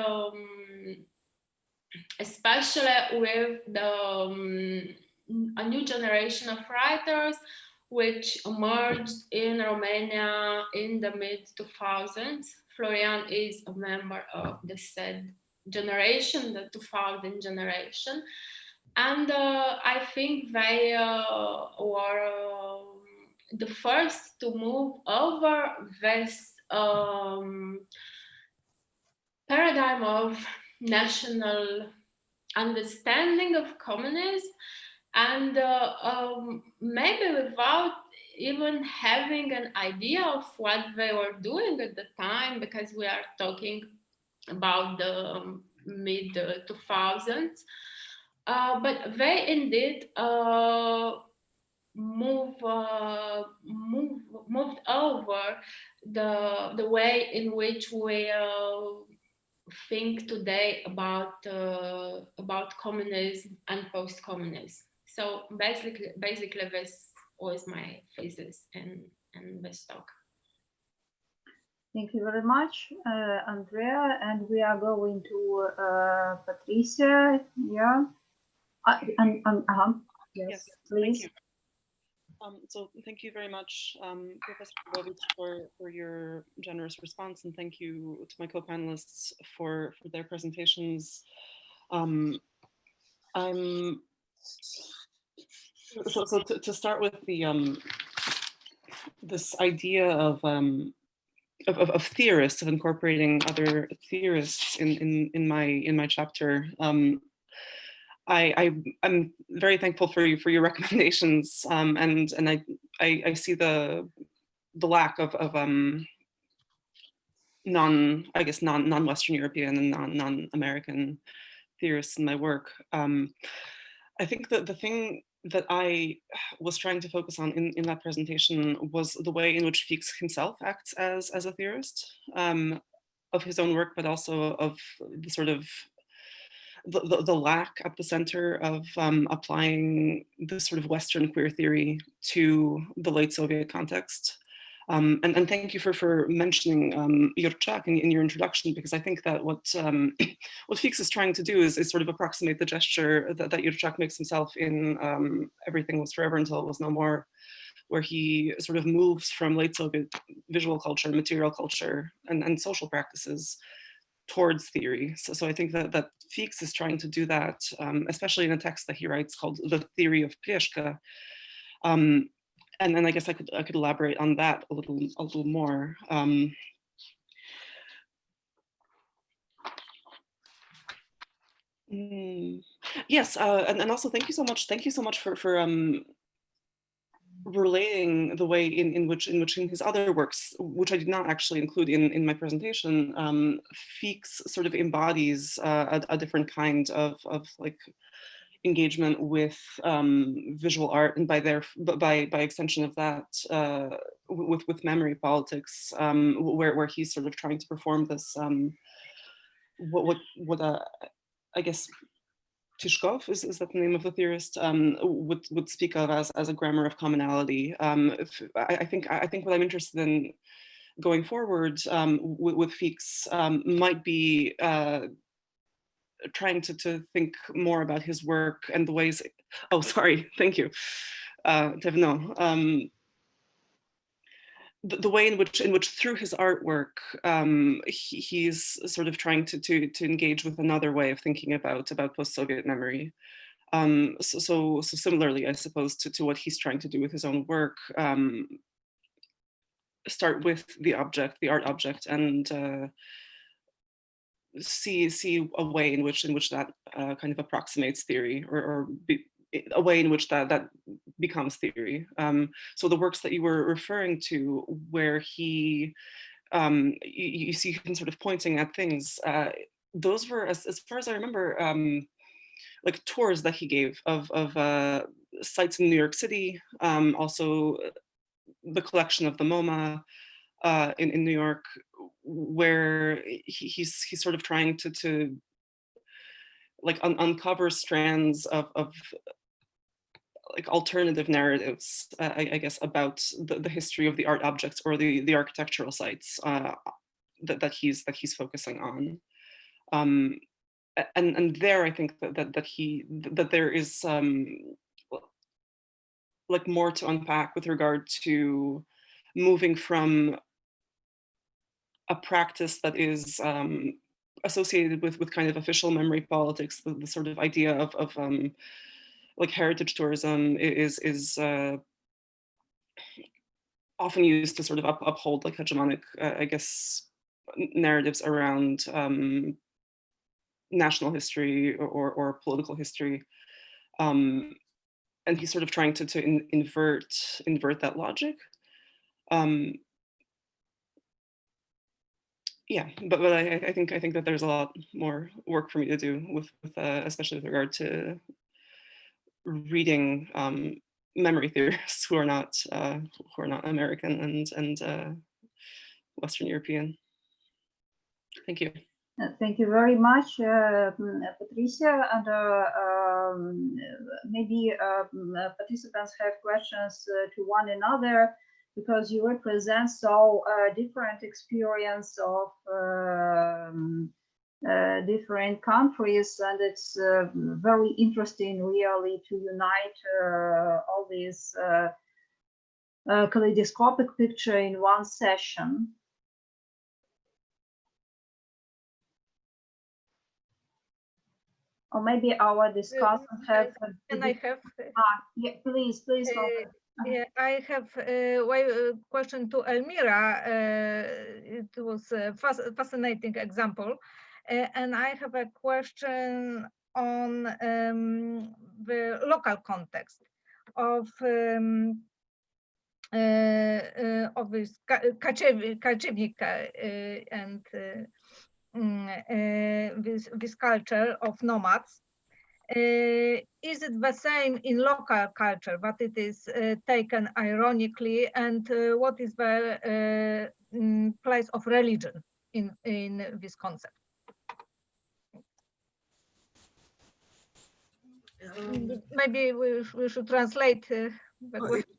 especially with a new generation of writers which emerged in Romania in the mid-2000s. Florian is a member of the said generation, the 2000 generation. And I think they were the first to move over this paradigm of national understanding of communism, and maybe without even having an idea of what they were doing at the time, because we are talking about the mid-2000s. But they indeed moved over the way in which we think today about communism and post-communism. So basically this was my thesis in this talk. Thank you very much, Andrea. And we are going to Patricia. Yeah. Yes, please. Thank you. So thank you very much, Professor Bobic, for your generous response, and thank you to my co-panelists for their presentations. So to start with the this idea of theorists, of incorporating other theorists in my chapter. I'm very thankful for your recommendations, and I see the lack of non-Western European and non-American theorists in my work. I think that the thing that I was trying to focus on in that presentation was the way in which Fuchs himself acts as a theorist of his own work, but also of the sort of the lack at the center of applying this sort of Western queer theory to the late Soviet context. And thank you for mentioning Yurchak in your introduction, because I think that what Fuchs is trying to do is sort of approximate the gesture that Yurchak makes himself in Everything Was Forever Until It Was No More, where he sort of moves from late Soviet visual culture, material culture, and social practices towards theory. So I think that Fuchs is trying to do that, especially in a text that he writes called The Theory of Pleshka. And then I guess I could elaborate on that a little more. Yes, and also thank you so much for relating the way in which in his other works, which I did not actually include in my presentation, Fuchs sort of embodies a different kind of like engagement with visual art, and by extension of that, with memory politics, where he's sort of trying to perform this what I guess Tishkov is that the name of the theorist, would speak of as a grammar of commonality. I think what I'm interested in going forward with Fuchs might be trying to think more about his work and the ways. Oh, sorry, thank you, Tevno. the way in which through his artwork he's sort of trying to engage with another way of thinking about post-Soviet memory. So similarly, I suppose, to what he's trying to do with his own work, start with the object, the art object, and see a way in which that kind of approximates theory, or a way in which that becomes theory. So the works that you were referring to, where he, you see him sort of pointing at things, those were, as far as I remember, like tours that he gave of sites in New York City, also the collection of the MoMA in New York, where he's sort of trying to like uncover strands of like alternative narratives, I guess, about the history of the art objects or the architectural sites that he's focusing on. And there, I think that there is like more to unpack with regard to moving from a practice that is associated with kind of official memory politics, the sort of idea of like heritage tourism is often used to sort of uphold like hegemonic, I guess, narratives around national history or political history, and he's sort of trying to invert that logic. Yeah, but I think that there's a lot more work for me to do with especially with regard to reading memory theorists who are not American and Western European. Thank you. Thank you very much, Patricia. And maybe participants have questions to one another, because you represent so different experience of different countries, and it's very interesting really to unite all this kaleidoscopic picture in one session. Or maybe our discussants have. Can I have? Yeah, please. Yeah, I have a question to Elmira. It was a fascinating example. And I have a question on the local context of this Kyrgyzstan and this culture of nomads. Is it the same in local culture, but it is taken ironically, and what is the place of religion in this concept? Maybe we should translate the question.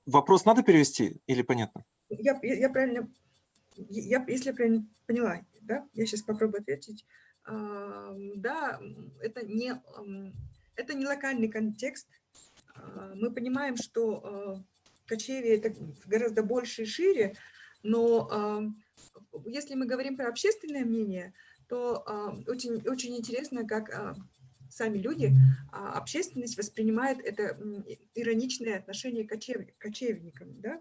Вопрос надо перевести или понятно? Я правильно, если я правильно поняла, да, я сейчас попробую ответить. Да, это не локальный контекст. Мы понимаем, что кочевье это гораздо больше и шире, но если мы говорим про общественное мнение, то очень, очень интересно, как сами люди, общественность воспринимает это ироничное отношение к кочевникам, да?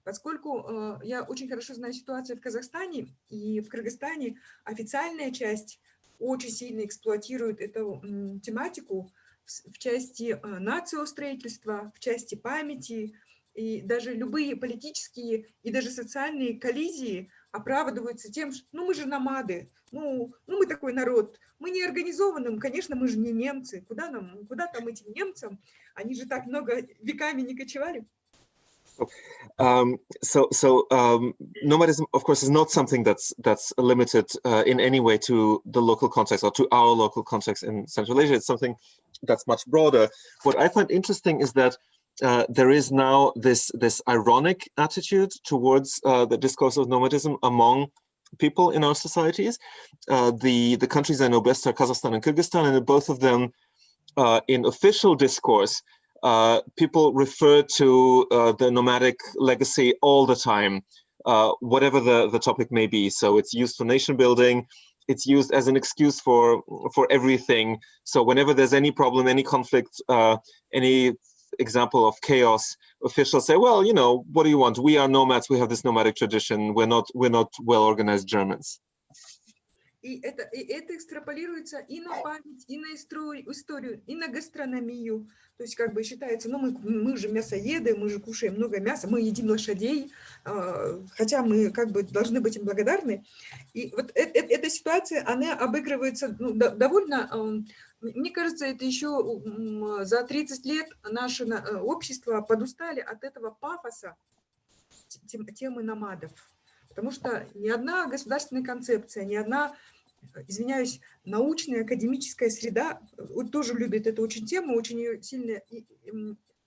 Поскольку я очень хорошо знаю ситуацию в Казахстане и в Кыргызстане, официальная часть очень сильно эксплуатирует эту тематику в части нациостроительства, в части памяти, и даже любые политические и даже социальные коллизии оправдываются тем, что ну мы же намады, ну мы такой народ, мы не организованным, конечно, мы же не немцы, куда там этим немцам, они же так много веками не кочевали. Nomadism, of course, is not something that's limited in any way to the local context or to our local context in Central Asia. It's something that's much broader. What I find interesting is that there is now this ironic attitude towards the discourse of nomadism among people in our societies. The countries I know best are Kazakhstan and Kyrgyzstan, and both of them in official discourse people refer to the nomadic legacy all the time, whatever the topic may be. So it's used for nation building. It's used as an excuse for everything. So whenever there's any problem, any conflict, any example of chaos, officials say, well, you know, what do you want? We are nomads. We have this nomadic tradition. We're not well-organized Germans. И это экстраполируется и на память, и на историю, и на гастрономию. То есть как бы считается, ну мы же мясоеды, мы же кушаем много мяса, мы едим лошадей, хотя мы как бы должны быть им благодарны. И вот эта ситуация, она обыгрывается довольно, мне кажется, это еще за 30 лет наше общество подустали от этого пафоса темы номадов. Потому что ни одна государственная концепция, ни одна, извиняюсь, научная, академическая среда тоже любит эту очень тему, очень ее сильно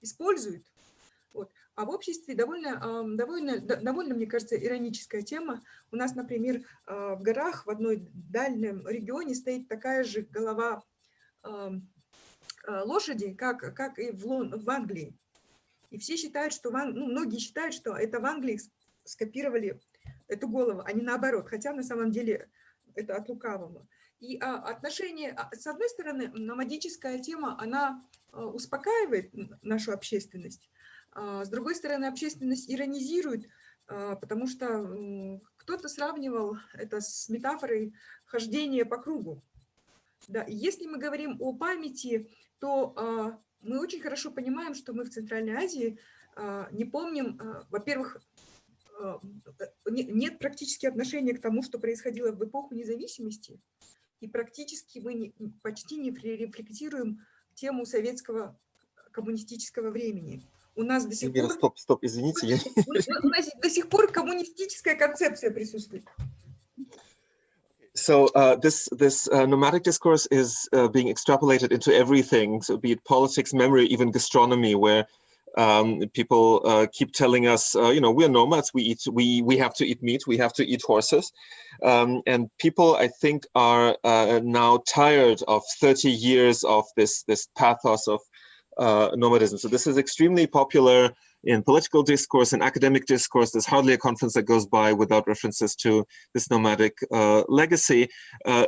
использует. Вот. А в обществе довольно, мне кажется, ироническая тема. У нас, например, в горах в одной дальнем регионе стоит такая же голова лошади, как и в Англии. И все считают, что многие считают, что это в Англии скопировали эту голову, а не наоборот, хотя на самом деле это от лукавого. И отношение, с одной стороны, номадическая тема, она успокаивает нашу общественность, с другой стороны, общественность иронизирует, потому что кто-то сравнивал это с метафорой хождения по кругу. Да, если мы говорим о памяти, то мы очень хорошо понимаем, что мы в Центральной Азии не помним, во-первых, нет практически отношения к тому, что происходило в эпоху независимости, и практически мы почти не рефлектируем тему советского коммунистического времени. У нас до сих пор... Стоп, извините. У нас до сих пор коммунистическая концепция присутствует. So this nomadic discourse is being extrapolated into everything, so be it politics, memory, even gastronomy, where people keep telling us, you know, we're nomads, we have to eat meat, we have to eat horses. And people, I think, are now tired of 30 years of this pathos of nomadism. So this is extremely popular in political discourse and academic discourse. There's hardly a conference that goes by without references to this nomadic legacy.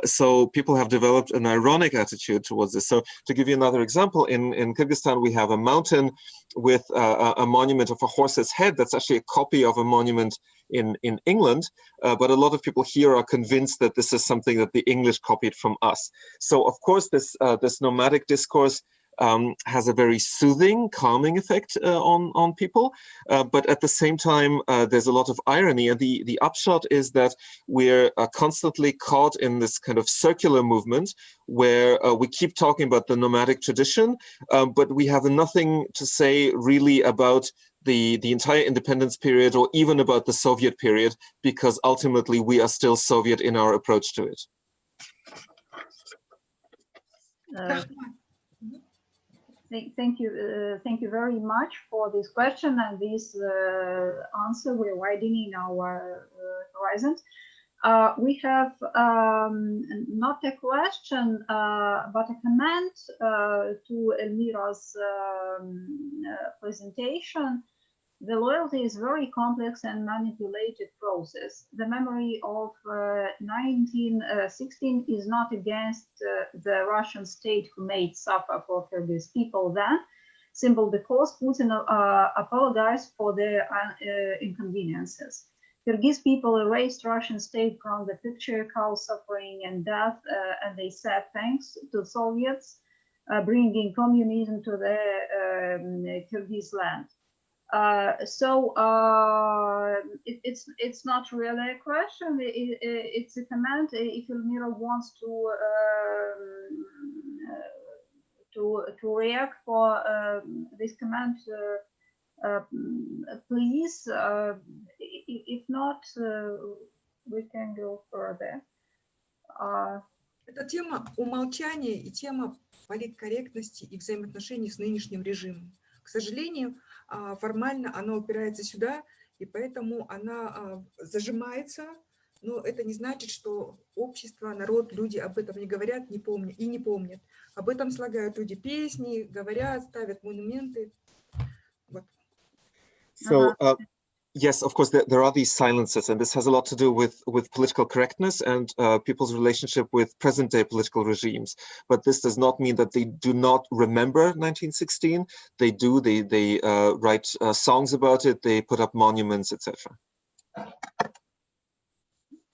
So people have developed an ironic attitude towards this. So to give you another example, in Kyrgyzstan, we have a mountain with a monument of a horse's head. That's actually a copy of a monument in England. But a lot of people here are convinced that this is something that the English copied from us. So of course, this nomadic discourse has a very soothing, calming effect on people. But at the same time, there's a lot of irony. And the upshot is that we're constantly caught in this kind of circular movement where we keep talking about the nomadic tradition, but we have nothing to say really about the entire independence period or even about the Soviet period, because ultimately we are still Soviet in our approach to it. Thank you very much for this question and this answer we're widening our horizons. We have not a question, but a comment to Elmira's presentation. The loyalty is very complex and manipulated process. The memory of 1916 is not against the Russian state who made suffer for Kyrgyz people then, simply because Putin apologized for their inconveniences. Kyrgyz people erased Russian state from the picture, cause suffering and death, and they said thanks to Soviets bringing communism to the Kyrgyz land. It's not really a question. It's a comment. If Elmira wants to react for this comment, please. If not, we can go further. Это тема умолчания и тема политкорректности и взаимоотношений с нынешним режимом. К сожалению, формально она упирается сюда, и поэтому она зажимается Но это не значит, что общество, народ, люди об этом не говорят, не помнят и не помнят. Об этом слагают люди песни, говорят, ставят монументы. Вот. So, yes, of course, there are these silences, and this has a lot to do with political correctness and people's relationship with present-day political regimes. But this does not mean that they do not remember 1916. They do. They write songs about it. They put up monuments, etc.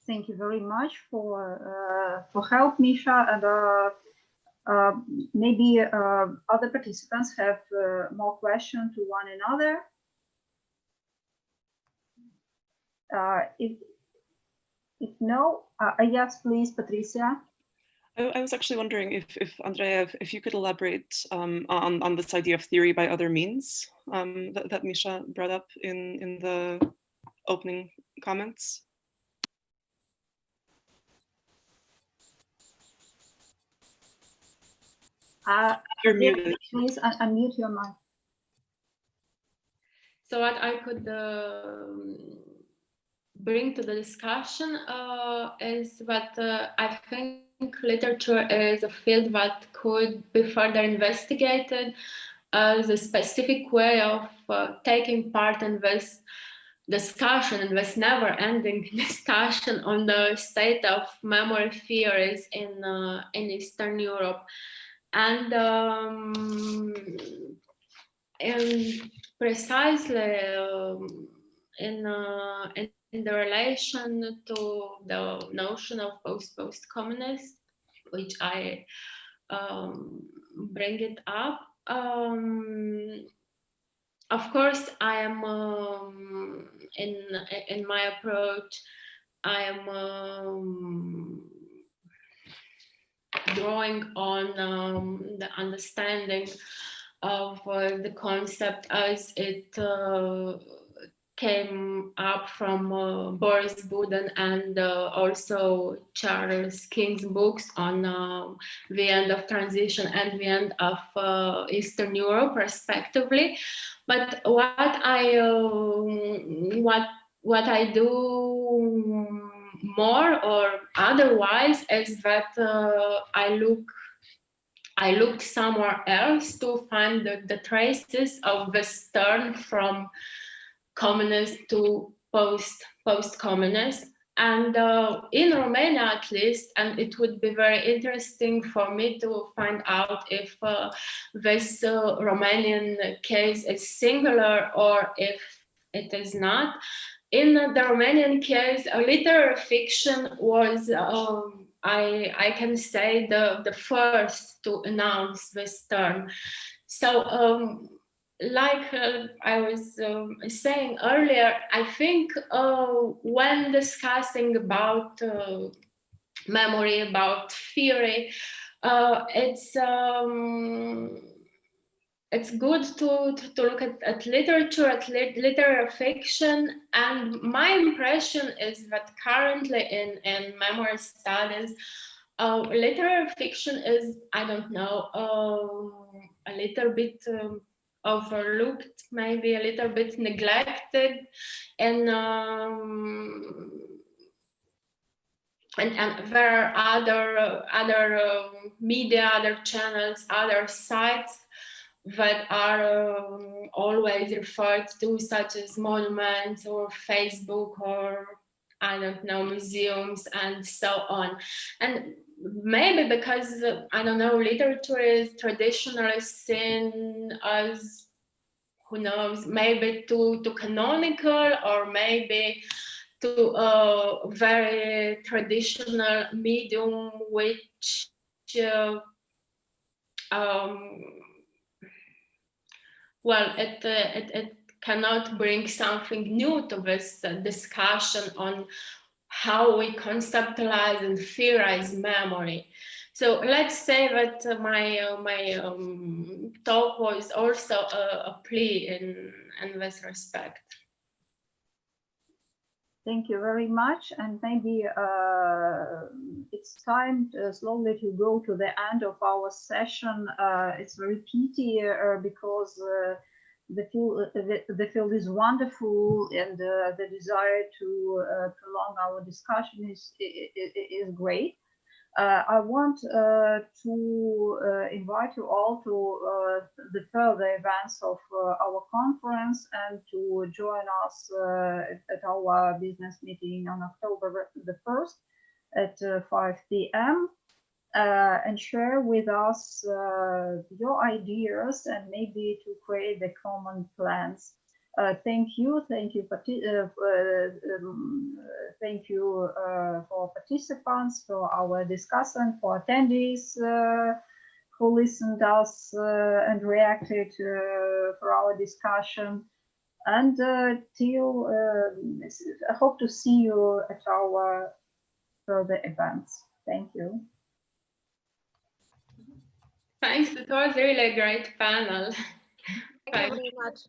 Thank you very much for help, Misha, and maybe other participants have more questions to one another. If no, yes, please, Patricia. I was actually wondering if Andrea, if you could elaborate on this idea of theory by other means that Misha brought up in the opening comments. You're muted. Please unmute your mic. So what I could bring to the discussion is that I think literature is a field that could be further investigated as a specific way of taking part in this discussion, and this never-ending discussion on the state of memory theories in Eastern Europe. And precisely in the relation to the notion of post-communist, which I bring it up. Of course, I am in my approach, I am drawing on the understanding of the concept as it came up from Boris Budin and also Charles King's books on the end of transition and the end of Eastern Europe, respectively. But what I do more or otherwise is that I looked somewhere else to find the traces of this turn from communist to post-communist. And in Romania, at least, and it would be very interesting for me to find out if this Romanian case is singular or if it is not. In the Romanian case, literary fiction was, I can say, the first to announce this term. So, like I was saying earlier, I think when discussing about memory, about theory, it's good to look at literature, at literary fiction, and my impression is that currently in memory studies, literary fiction is, I don't know, a little bit overlooked, maybe a little bit neglected, and there are other media, other channels, other sites that are always referred to, such as monuments or Facebook or, I don't know, museums and so on. And maybe because, I don't know, literature is traditionally seen as, who knows, maybe too canonical, or maybe to a very traditional medium, which well, it cannot bring something new to this discussion on how we conceptualize and theorize memory. So let's say that my talk was also a plea in this respect. Thank you very much, and maybe it's time slowly to go to the end of our session. It's very pity because the field is wonderful, and the desire to prolong our discussion is great. I want to invite you all to the further events of our conference and to join us at our business meeting on October the 1st at 5 p.m. And share with us your ideas and maybe to create the common plans. Thank you for participants, for our discussants, for attendees who listened us and reacted for our discussion. And till I hope to see you at our further events. Thank you. Thanks, it was really a great panel. Thank you very much.